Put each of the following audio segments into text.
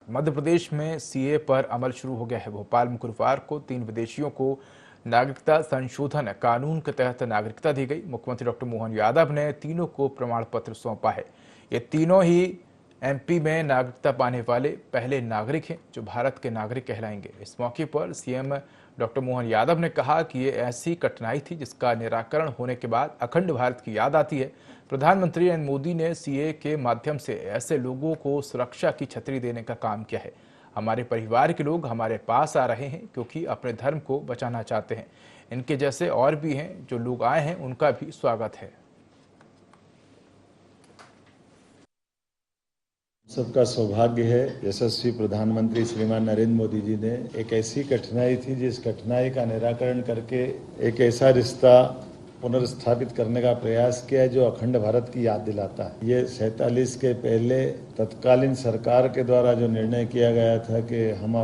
मध्य प्रदेश में सीए पर अमल शुरू हो गया है। भोपाल में गुरुवार को 3 विदेशियों को नागरिकता संशोधन कानून के तहत नागरिकता दी गई। मुख्यमंत्री डॉक्टर मोहन यादव ने तीनों को प्रमाण पत्र सौंपा है। ये तीनों ही एमपी में नागरिकता पाने वाले पहले नागरिक हैं जो भारत के नागरिक कहलाएंगे। इस मौके पर सीएम डॉक्टर मोहन यादव ने कहा कि ये ऐसी कठिनाई थी जिसका निराकरण होने के बाद अखंड भारत की याद आती है। प्रधानमंत्री नरेंद्र मोदी ने सीए के माध्यम से ऐसे लोगों को सुरक्षा की छतरी देने का काम किया है। हमारे परिवार के लोग हमारे पास आ रहे हैं क्योंकि अपने धर्म को बचाना चाहते हैं। इनके जैसे और भी हैं जो लोग आए हैं, उनका भी स्वागत है। सबका सौभाग्य है यशस्वी प्रधानमंत्री श्रीमान नरेंद्र मोदी जी ने एक ऐसी कठिनाई थी जिस कठिनाई का निराकरण करके एक ऐसा रिश्ता पुनर्स्थापित करने का प्रयास किया है जो अखंड भारत की याद दिलाता है। ये 47 के पहले तत्कालीन सरकार के द्वारा जो निर्णय किया गया था कि हम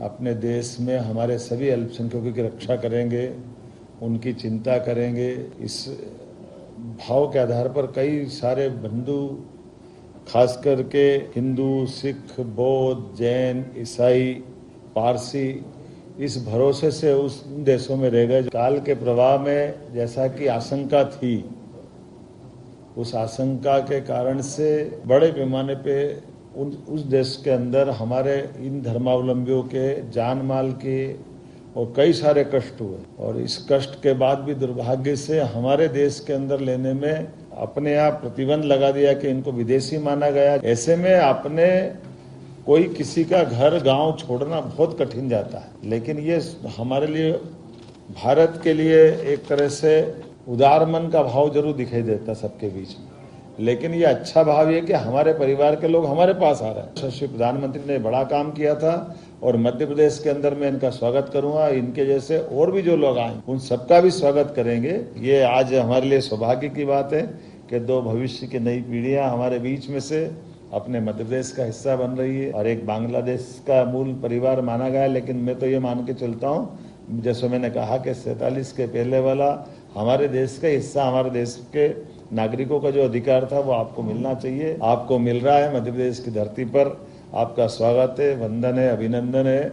अपने देश में हमारे सभी अल्पसंख्यकों की रक्षा करेंगे, उनकी चिंता करेंगे, इस भाव के आधार पर कई सारे बंधु खास करके हिंदू, सिख, बौद्ध, जैन, ईसाई, पारसी इस भरोसे से उस देशों में रह गए। काल के प्रवाह में जैसा कि आशंका थी, उस आशंका के कारण से बड़े पैमाने पे उस देश के अंदर हमारे इन धर्मावलंबियों के जान माल के और कई सारे कष्ट हुए। और इस कष्ट के बाद भी दुर्भाग्य से हमारे देश के अंदर लेने में अपने आप प्रतिबंध लगा दिया कि इनको विदेशी माना गया। ऐसे में अपने कोई किसी का घर गांव छोड़ना बहुत कठिन जाता है, लेकिन ये हमारे लिए भारत के लिए एक तरह से उदार मन का भाव जरूर दिखाई देता सबके बीच में। लेकिन ये अच्छा भाव है कि हमारे परिवार के लोग हमारे पास आ रहे हैं। यशस्वी प्रधानमंत्री ने बड़ा काम किया था और मध्य प्रदेश के अंदर मैं इनका स्वागत करूंगा। इनके जैसे और भी जो लोग आए उन सबका भी स्वागत करेंगे। ये आज हमारे लिए सौभाग्य की बात है कि दो भविष्य की नई पीढ़ियां हमारे बीच में से अपने मध्य प्रदेश का हिस्सा बन रही है। और एक बांग्लादेश का मूल परिवार माना गया, लेकिन मैं तो ये मान के चलता हूँ, जैसे मैंने कहा कि 47 के पहले वाला हमारे देश का हिस्सा, हमारे देश के नागरिकों का जो अधिकार था वो आपको मिलना चाहिए। आपको मिल रहा है। मध्य प्रदेश की धरती पर आपका स्वागत है, वंदन है, अभिनंदन है।